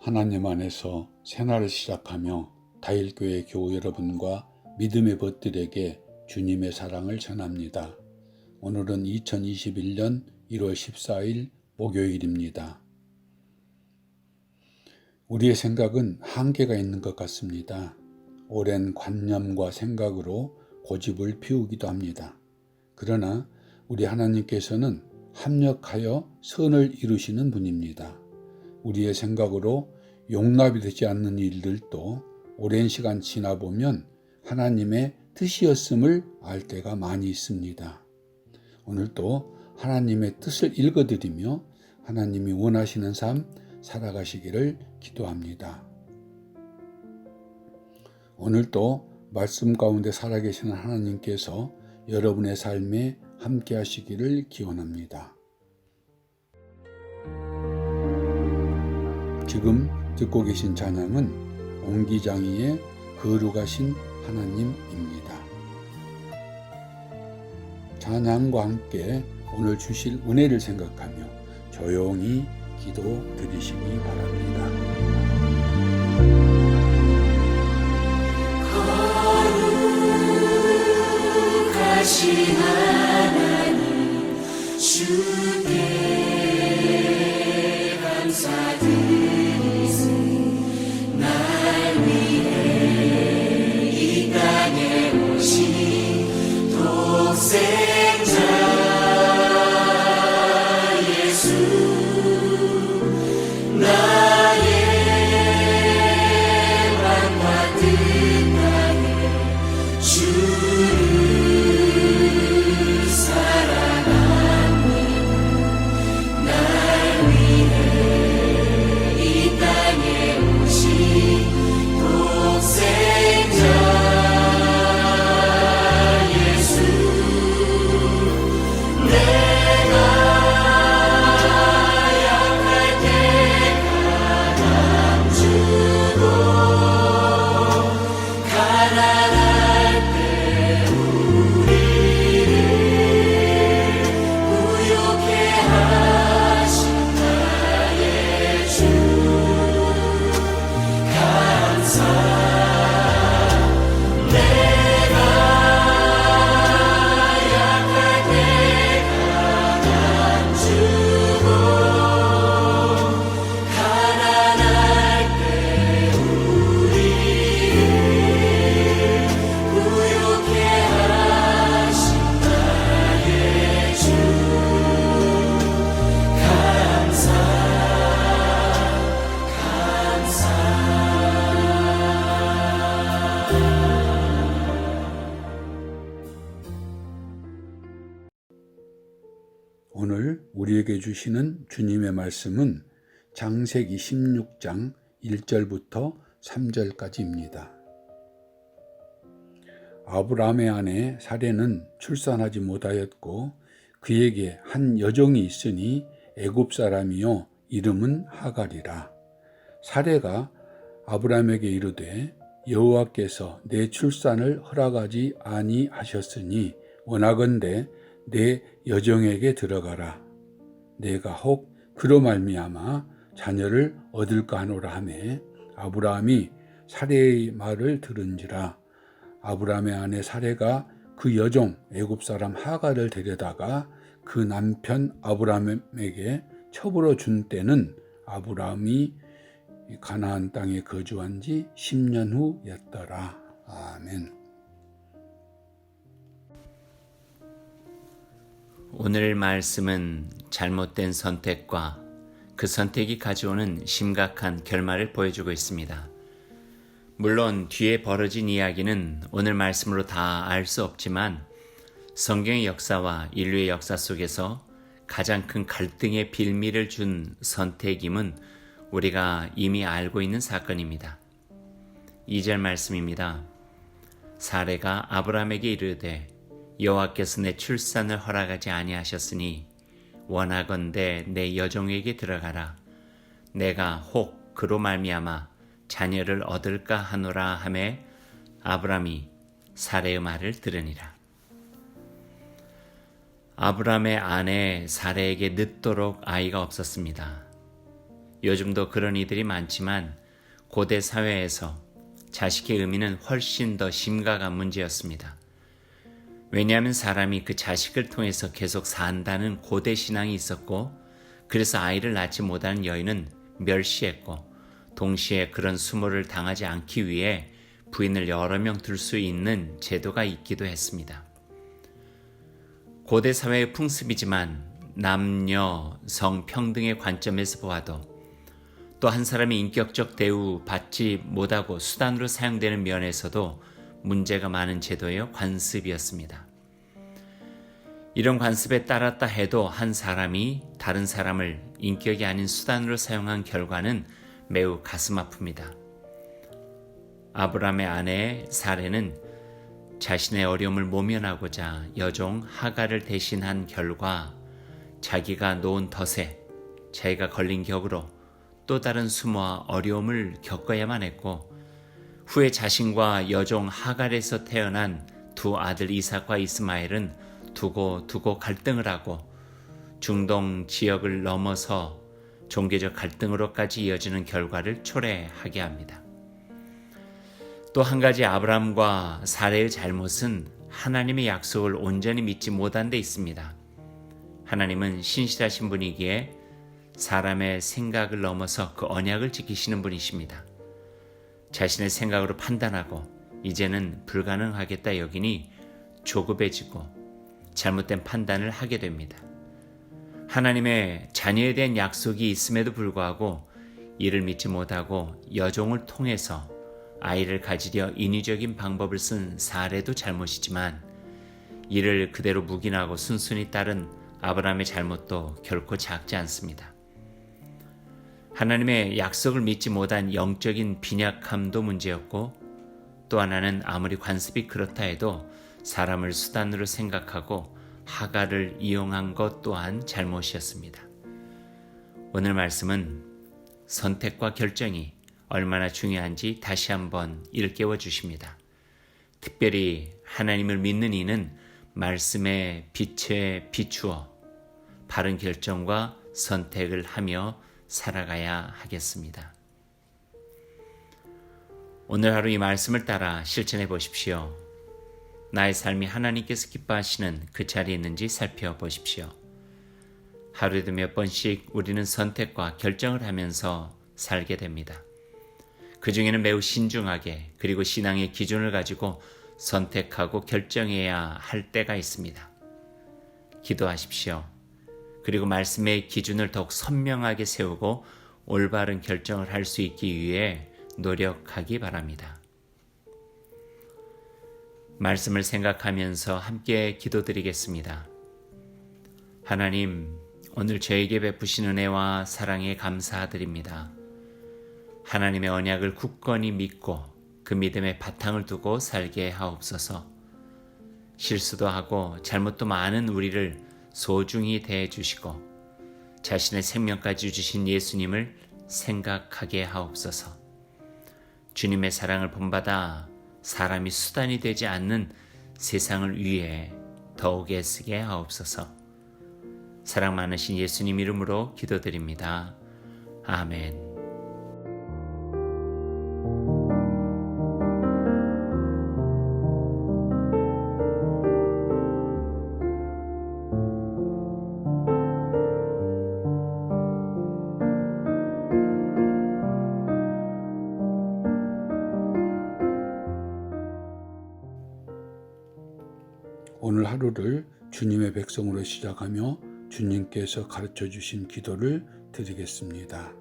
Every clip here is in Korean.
하나님 안에서 새날을 시작하며 다일교회 교우 여러분과 믿음의 벗들에게 주님의 사랑을 전합니다. 오늘은 2021년 1월 14일 목요일입니다. 우리의 생각은 한계가 있는 것 같습니다. 오랜 관념과 생각으로 고집을 피우기도 합니다. 그러나 우리 하나님께서는 합력하여 선을 이루시는 분입니다. 우리의 생각으로 용납이 되지 않는 일들도 오랜 시간 지나보면 하나님의 뜻이었음을 알 때가 많이 있습니다. 오늘도 하나님의 뜻을 읽어드리며 하나님이 원하시는 삶 살아가시기를 기도합니다. 오늘도 말씀 가운데 살아계시는 하나님께서 여러분의 삶에 함께 하시기를 기원합니다. 지금 듣고 계신 찬양은 옹기장이의 거룩하신 하나님입니다. 찬양과 함께 오늘 주실 은혜를 생각하며 조용히 기도 드리시기 바랍니다. 거룩하신 하나님 주께 감사드리세. 날 위해 이 땅에 오신 독생자 예수, 나의 왕과 뜻하에 주를 사랑합니다. 날 위해 이 땅에 오신 독생자 예수, 내가 약할 때 강함 주고 가난할 때 우리를 부욕해 하신 나의 주, 감사. 내가 약할 때 강함 주고 가난할 때 우리를 부욕해 하신 나의 주, 감사. 오늘 우리에게 주시는 주님의 말씀은 창세기 16장 1절부터 3절까지입니다. 아브라함의 아내 사레는 출산하지 못하였고 그에게 한 여종이 있으니 애굽 사람이요 이름은 하갈이라. 사레가 아브라함에게 이르되 여호와께서 내 출산을 허락하지 아니하셨으니 원하건대 내 여종에게 들어가라. 내가 혹 그로 말미암아 자녀를 얻을까 하노라 하매 아브라함이 사레의 말을 들은지라. 아브라함의 아내 사레가 그 여종 애굽 사람 하갈을 데려다가 그 남편 아브라함에게 첩으로 준 때는 아브라함이 가나안 땅에 거주한 지 10년 후였더라. 아멘. 오늘 말씀은 잘못된 선택과 그 선택이 가져오는 심각한 결말을 보여주고 있습니다. 물론 뒤에 벌어진 이야기는 오늘 말씀으로 다 알 수 없지만 성경의 역사와 인류의 역사 속에서 가장 큰 갈등의 빌미를 준 선택임은 우리가 이미 알고 있는 사건입니다. 2절 말씀입니다. 사레가 아브라함에게 이르되 여호와께서 내 출산을 허락하지 아니하셨으니 원하건대 내 여종에게 들어가라. 내가 혹 그로 말미암아 자녀를 얻을까 하노라 하매 아브라함이 사레의 말을 들으니라. 아브라함의 아내 사레에게 늦도록 아이가 없었습니다. 요즘도 그런 이들이 많지만 고대 사회에서 자식의 의미는 훨씬 더 심각한 문제였습니다. 왜냐하면 사람이 그 자식을 통해서 계속 산다는 고대 신앙이 있었고, 그래서 아이를 낳지 못하는 여인은 멸시했고, 동시에 그런 수모를 당하지 않기 위해 부인을 여러 명 둘 수 있는 제도가 있기도 했습니다. 고대 사회의 풍습이지만 남녀, 성 평등의 관점에서 보아도 또 한 사람이 인격적 대우 받지 못하고 수단으로 사용되는 면에서도 문제가 많은 제도의 관습이었습니다. 이런 관습에 따랐다 해도 한 사람이 다른 사람을 인격이 아닌 수단으로 사용한 결과는 매우 가슴 아픕니다. 아브라함의 아내 사레는 자신의 어려움을 모면하고자 여종 하갈을 대신한 결과 자기가 놓은 덫에 자기가 걸린 격으로 또 다른 수모와 어려움을 겪어야만 했고, 후에 자신과 여종 하갈에서 태어난 두 아들 이삭과 이스마엘은 두고 갈등을 하고 중동 지역을 넘어서 종교적 갈등으로까지 이어지는 결과를 초래하게 합니다. 또 한 가지 아브라함과 사레의 잘못은 하나님의 약속을 온전히 믿지 못한 데 있습니다. 하나님은 신실하신 분이기에 사람의 생각을 넘어서 그 언약을 지키시는 분이십니다. 자신의 생각으로 판단하고 이제는 불가능하겠다 여기니 조급해지고 잘못된 판단을 하게 됩니다. 하나님의 자녀에 대한 약속이 있음에도 불구하고 이를 믿지 못하고 여종을 통해서 아이를 가지려 인위적인 방법을 쓴 사례도 잘못이지만, 이를 그대로 묵인하고 순순히 따른 아브라함의 잘못도 결코 작지 않습니다. 하나님의 약속을 믿지 못한 영적인 빈약함도 문제였고, 또 하나는 아무리 관습이 그렇다 해도 사람을 수단으로 생각하고 하갈을 이용한 것 또한 잘못이었습니다. 오늘 말씀은 선택과 결정이 얼마나 중요한지 다시 한번 일깨워 주십니다. 특별히 하나님을 믿는 이는 말씀의 빛에 비추어 바른 결정과 선택을 하며 살아가야 하겠습니다. 오늘 하루 이 말씀을 따라 실천해 보십시오. 나의 삶이 하나님께서 기뻐하시는 그 자리에 있는지 살펴보십시오. 하루에도 몇 번씩 우리는 선택과 결정을 하면서 살게 됩니다. 그 중에는 매우 신중하게 그리고 신앙의 기준을 가지고 선택하고 결정해야 할 때가 있습니다. 기도하십시오. 그리고 말씀의 기준을 더욱 선명하게 세우고 올바른 결정을 할 수 있기 위해 노력하기 바랍니다. 말씀을 생각하면서 함께 기도드리겠습니다. 하나님, 오늘 저에게 베푸신 은혜와 사랑에 감사드립니다. 하나님의 언약을 굳건히 믿고 그 믿음의 바탕을 두고 살게 하옵소서. 실수도 하고 잘못도 많은 우리를 소중히 대해주시고 자신의 생명까지 주신 예수님을 생각하게 하옵소서. 주님의 사랑을 본받아 사람이 수단이 되지 않는 세상을 위해 더욱 애쓰게 하옵소서. 사랑 많으신 예수님 이름으로 기도드립니다. 아멘. 오늘 하루를 주님의 백성으로 시작하며 주님께서 가르쳐 주신 기도를 드리겠습니다.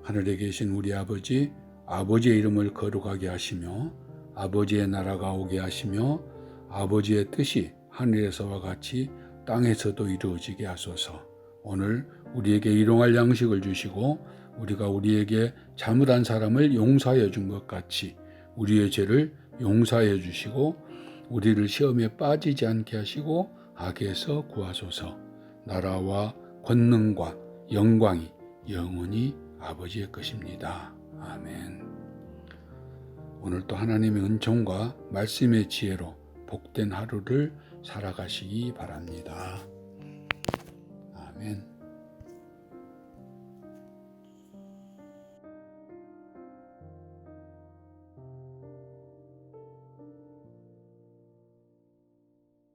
하늘에 계신 우리 아버지, 아버지의 이름을 거룩하게 하시며 아버지의 나라가 오게 하시며 아버지의 뜻이 하늘에서와 같이 땅에서도 이루어지게 하소서. 오늘 우리에게 일용할 양식을 주시고 우리가 우리에게 잘못한 사람을 용서하여 준 것 같이 우리의 죄를 용서하여 주시고 우리를 시험에 빠지지 않게 하시고 악에서 구하소서. 나라와 권능과 영광이 영원히 아버지의 것입니다. 아멘. 오늘도 하나님의 은총과 말씀의 지혜로 복된 하루를 살아가시기 바랍니다. 아멘.